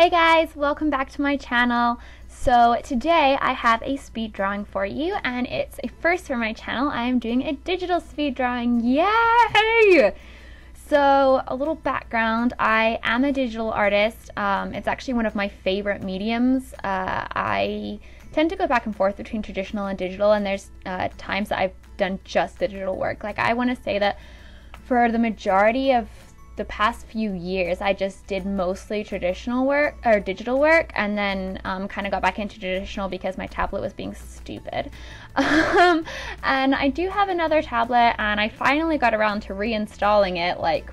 Hey guys, welcome back to my channel. So today I have a speed drawing for you, and it's a first for my channel. I am doing a digital speed drawing. Yay! So a little background, I am a digital artist. It's actually one of my favorite mediums. I tend to go back and forth between traditional and digital, and there's times that I've done just digital work. Like, I want to say that for the majority of the past few years I just did mostly traditional work or digital work, and then kind of got back into traditional because my tablet was being stupid. And I do have another tablet, and I finally got around to reinstalling it like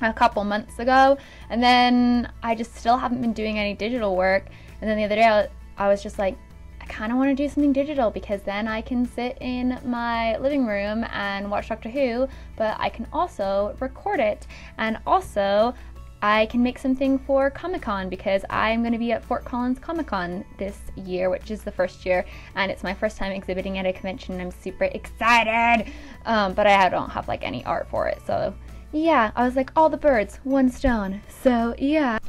a couple months ago, and then I just still haven't been doing any digital work. And then the other day I was just like, I kind of want to do something digital because then I can sit in my living room and watch Doctor Who, but I can also record it, and also I can make something for Comic-Con because I'm going to be at Fort Collins Comicon this year, which is the first year, and it's my first time exhibiting at a convention. I'm super excited, but I don't have like any art for it, so yeah, I was like, all the birds, one stone, so yeah.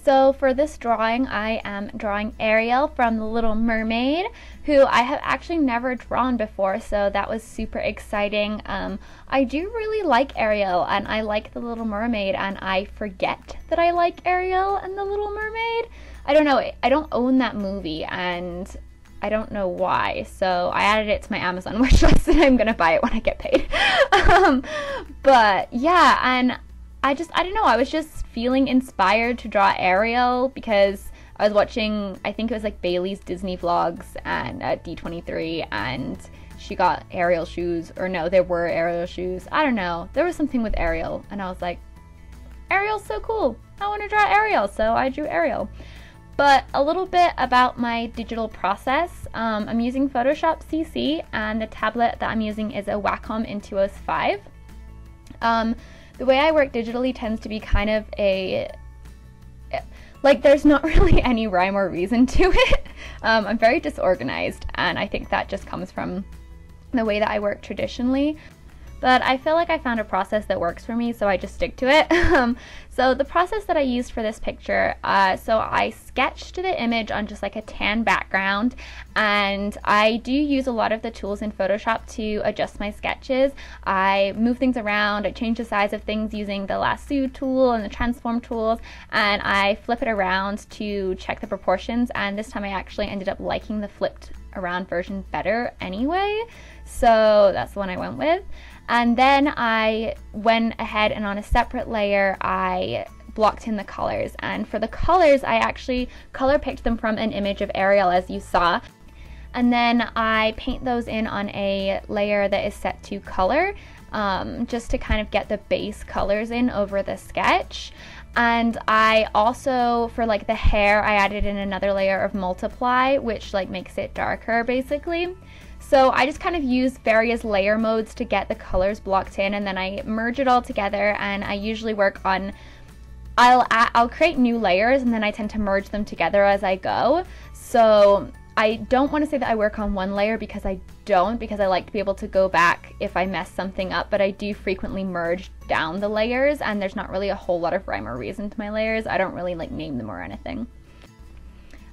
So for this drawing, I am drawing Ariel from the Little Mermaid, who I have actually never drawn before, so that was super exciting. I do really like Ariel, and I like the Little Mermaid, and I forget that I like Ariel and the Little Mermaid. I don't know, I don't own that movie, and I don't know why, so I added it to my Amazon wish list, and I'm gonna buy it when I get paid. But yeah, and I don't know, I was just feeling inspired to draw Ariel because I was watching, I think it was like Bailey's Disney vlogs and at D23, and she got Ariel shoes, or no, there were Ariel shoes. I don't know, there was something with Ariel, and I was like, Ariel's so cool, I want to draw Ariel, so I drew Ariel. But a little bit about my digital process. I'm using Photoshop CC, and the tablet that I'm using is a Wacom Intuos 5. The way I work digitally tends to be kind of like, there's not really any rhyme or reason to it. I'm very disorganized, and I think that just comes from the way that I work traditionally. But I feel like I found a process that works for me, so I just stick to it. So the process that I used for this picture, so I sketched the image on just like a tan background, and I do use a lot of the tools in Photoshop to adjust my sketches. I move things around, I change the size of things using the lasso tool and the transform tools, and I flip it around to check the proportions, and this time I actually ended up liking the flipped around version better anyway, so that's the one I went with. And then I went ahead and on a separate layer I blocked in the colors, and for the colors I actually color picked them from an image of Ariel, as you saw, and then I paint those in on a layer that is set to color, just to kind of get the base colors in over the sketch. And I also, for like the hair, I added in another layer of multiply, which like makes it darker basically. So I just kind of use various layer modes to get the colors blocked in, and then I merge it all together, and I usually work on, I'll create new layers, and then I tend to merge them together as I go. So I don't want to say that I work on one layer because I don't, because I like to be able to go back if I mess something up, but I do frequently merge down the layers, and there's not really a whole lot of rhyme or reason to my layers. I don't really like name them or anything.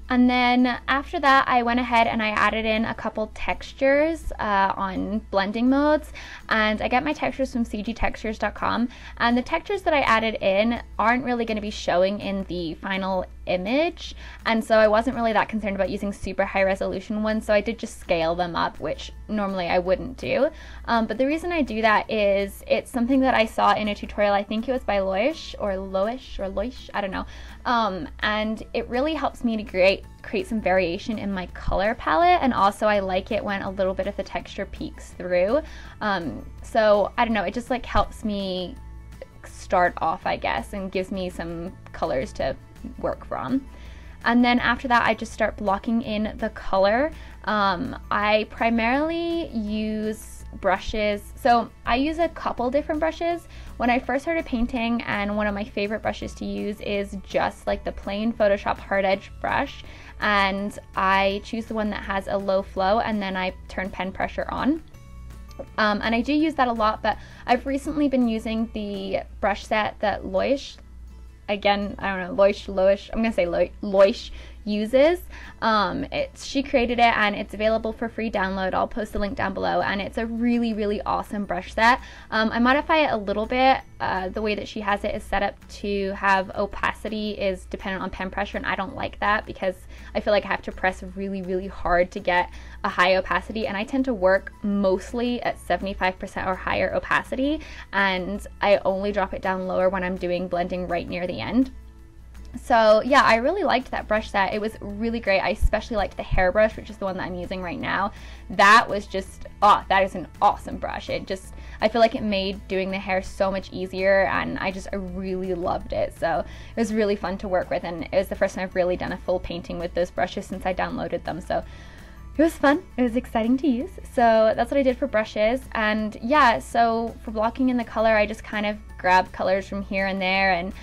And then after that, I went ahead and I added in a couple textures on blending modes, and I get my textures from cgtextures.com, and the textures that I added in aren't really going to be showing in the final image, and so I wasn't really that concerned about using super high resolution ones, so I did just scale them up, which normally I wouldn't do. But the reason I do that is it's something that I saw in a tutorial, I think it was by Loish, I don't know, and it really helps me to create some variation in my color palette, and also I like it when a little bit of the texture peeks through. So I don't know, it just like helps me start off, I guess, and gives me some colors to work from. And then after that I just start blocking in the color. I primarily use brushes, so I use a couple different brushes when I first started painting, and one of my favorite brushes to use is just like the plain Photoshop hard edge brush, and I choose the one that has a low flow, and then I turn pen pressure on. And I do use that a lot, but I've recently been using the brush set that Loish, again, I don't know, Loish, I'm gonna say Loish uses. She created it and it's available for free download. I'll post the link down below, and it's a really, really awesome brush set. I modify it a little bit. The way that she has it is set up to have opacity is dependent on pen pressure, and I don't like that because I feel like I have to press really, really hard to get a high opacity, and I tend to work mostly at 75% or higher opacity, and I only drop it down lower when I'm doing blending right near the end. So yeah, I really liked that brush set. It was really great. I especially liked the hairbrush, which is the one that I'm using right now. That was just, oh, that is an awesome brush. I feel like it made doing the hair so much easier, and I really loved it. So it was really fun to work with, and it was the first time I've really done a full painting with those brushes since I downloaded them. So it was fun. It was exciting to use. So that's what I did for brushes. And yeah, so for blocking in the color, I just kind of grabbed colors from here and there, and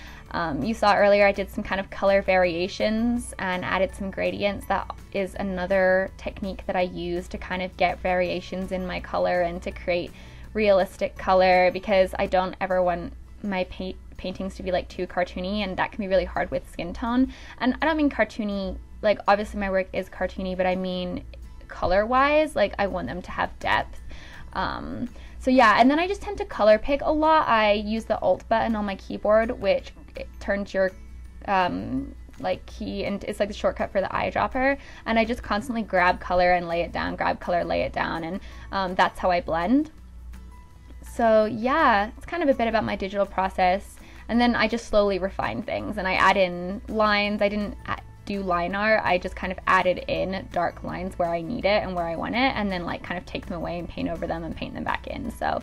you saw earlier I did some kind of color variations and added some gradients. That is another technique that I use to kind of get variations in my color and to create realistic color, because I don't ever want my paintings to be like too cartoony, and that can be really hard with skin tone. And I don't mean cartoony, like obviously my work is cartoony, but I mean color wise, like I want them to have depth. So yeah, and then I just tend to color pick a lot. I use the Alt button on my keyboard, which turns your like key, and it's like the shortcut for the eyedropper, and I just constantly grab color and lay it down, grab color, lay it down, and that's how I blend. So yeah, it's kind of a bit about my digital process, and then I just slowly refine things, and I add in lines. I didn't do line art, I just kind of added in dark lines where I need it and where I want it, and then like kind of take them away and paint over them and paint them back in. So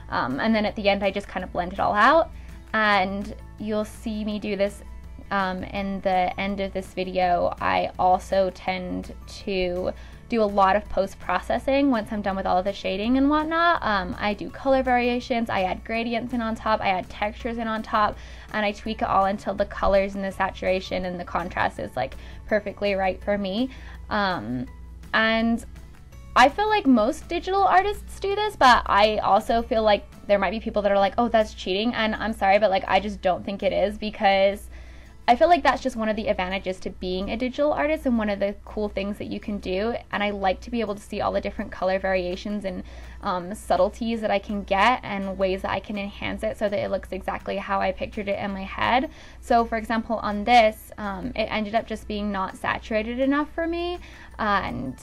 and then at the end I just kind of blend it all out, and you'll see me do this in the end of this video. I also tend to do a lot of post-processing once I'm done with all of the shading and whatnot. I do color variations, I add gradients in on top, I add textures in on top, and I tweak it all until the colors and the saturation and the contrast is like perfectly right for me. And I feel like most digital artists do this, but I also feel like there might be people that are like, oh, that's cheating, and I'm sorry, but like I just don't think it is, because I feel like that's just one of the advantages to being a digital artist and one of the cool things that you can do. And I like to be able to see all the different color variations and subtleties that I can get and ways that I can enhance it so that it looks exactly how I pictured it in my head. So for example, on this, it ended up just being not saturated enough for me. And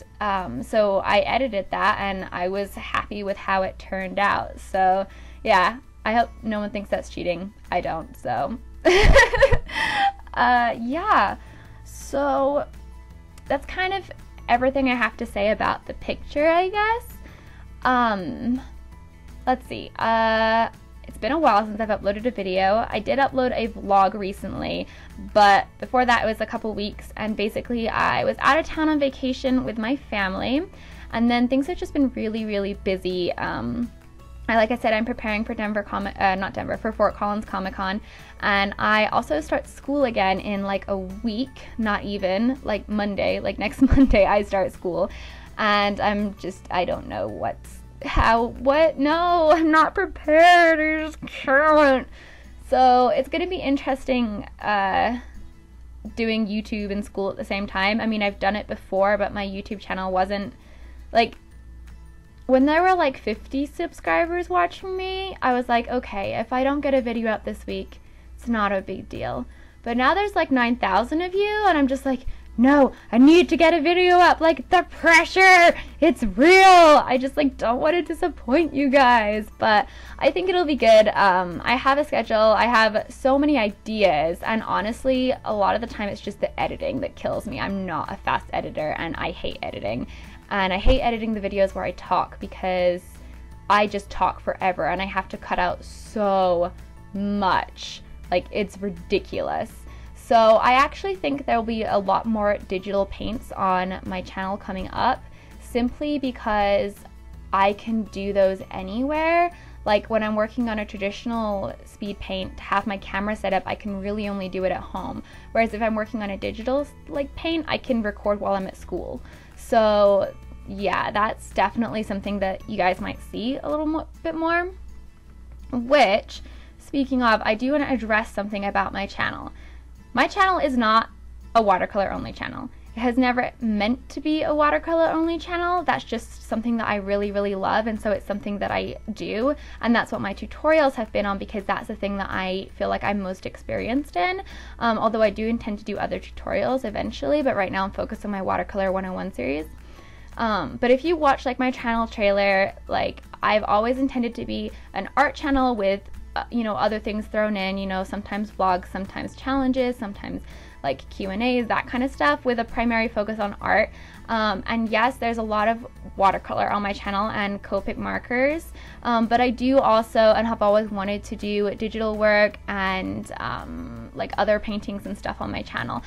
so I edited that, and I was happy with how it turned out. So yeah, I hope no one thinks that's cheating. I don't, so. Yeah, so that's kind of everything I have to say about the picture, I guess. Let's see, it's been a while since I've uploaded a video. I did upload a vlog recently, but before that it was a couple weeks, and basically I was out of town on vacation with my family, and then things have just been really, really busy. Like I said, I'm preparing for for Fort Collins Comicon, and I also start school again in like a week, not even, like Monday, like next Monday I start school, and I don't know no, I'm not prepared, I just can't. So it's gonna be interesting doing YouTube and school at the same time. I mean, I've done it before, but my YouTube channel wasn't, like, when there were like 50 subscribers watching me, I was like, okay, if I don't get a video up this week, it's not a big deal. But now there's like 9,000 of you, and I'm just like, no, I need to get a video up, like the pressure, it's real. I just like don't want to disappoint you guys, but I think it'll be good. I have a schedule, I have so many ideas, and honestly, a lot of the time it's just the editing that kills me. I'm not a fast editor, and I hate editing. And I hate editing the videos where I talk, because I just talk forever and I have to cut out so much. Like, it's ridiculous. So I actually think there will be a lot more digital paints on my channel coming up, simply because I can do those anywhere. Like when I'm working on a traditional speed paint, to have my camera set up, I can really only do it at home. Whereas if I'm working on a digital like paint, I can record while I'm at school. So yeah, that's definitely something that you guys might see a little bit more, which speaking of, I do want to address something about my channel. My channel is not a watercolor only channel. It has never meant to be a watercolor only channel. That's just something that I really, really love, and so it's something that I do, and that's what my tutorials have been on, because that's the thing that I feel like I'm most experienced in. Although I do intend to do other tutorials eventually, but right now I'm focused on my watercolor 101 series. But if you watch like my channel trailer, like I've always intended to be an art channel with you know, other things thrown in, you know, sometimes vlogs, sometimes challenges, sometimes like Q&As, that kind of stuff, with a primary focus on art. And yes, there's a lot of watercolor on my channel and Copic markers, but I do also, and have always wanted to do digital work and like other paintings and stuff on my channel,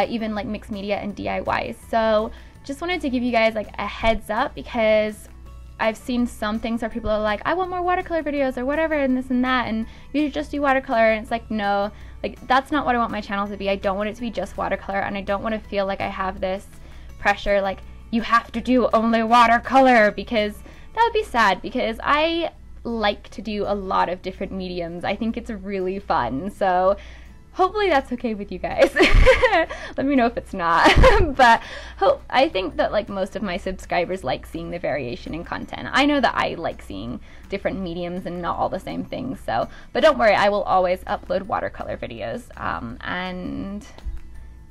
even like mixed media and DIYs. So just wanted to give you guys like a heads up, because I've seen some things where people are like, I want more watercolor videos or whatever and this and that, and you should just do watercolor, and it's like, no, like that's not what I want my channel to be. I don't want it to be just watercolor, and I don't want to feel like I have this pressure like you have to do only watercolor, because that would be sad, because I like to do a lot of different mediums. I think it's really fun, so hopefully that's okay with you guys. Let me know if it's not. But I think that like most of my subscribers like seeing the variation in content. I know that I like seeing different mediums and not all the same things, so, but don't worry, I will always upload watercolor videos. And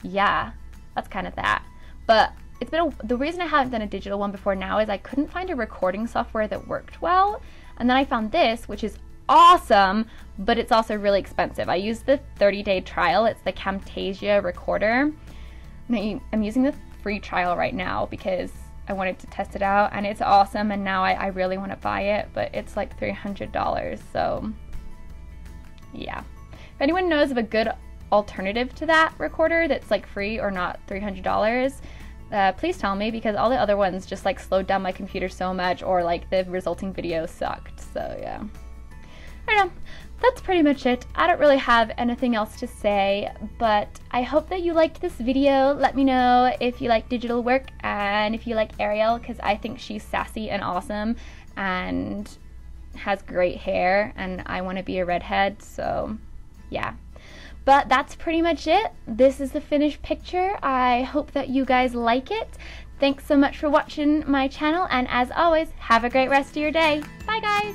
yeah, that's kind of that. But it's been the reason I haven't done a digital one before now is I couldn't find a recording software that worked well, and then I found this, which is awesome, but it's also really expensive. I used the 30-day trial. It's the Camtasia Recorder. I'm using the free trial right now because I wanted to test it out, and it's awesome, and now I really want to buy it, but it's like $300, so yeah. If anyone knows of a good alternative to that recorder that's like free or not $300, please tell me, because all the other ones just like slowed down my computer so much, or like the resulting video sucked, so yeah. I don't know, that's pretty much it. I don't really have anything else to say, but I hope that you liked this video. Let me know if you like digital work and if you like Ariel, because I think she's sassy and awesome and has great hair, and I want to be a redhead, so yeah. But that's pretty much it. This is the finished picture. I hope that you guys like it. Thanks so much for watching my channel, and as always, have a great rest of your day. Bye guys!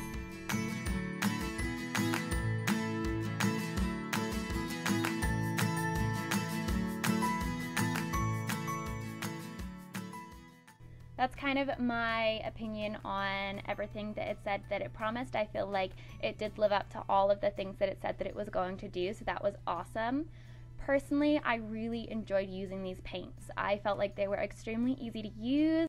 That's kind of my opinion on everything that it said that it promised. I feel like it did live up to all of the things that it said that it was going to do, so that was awesome. Personally, I really enjoyed using these paints. I felt like they were extremely easy to use.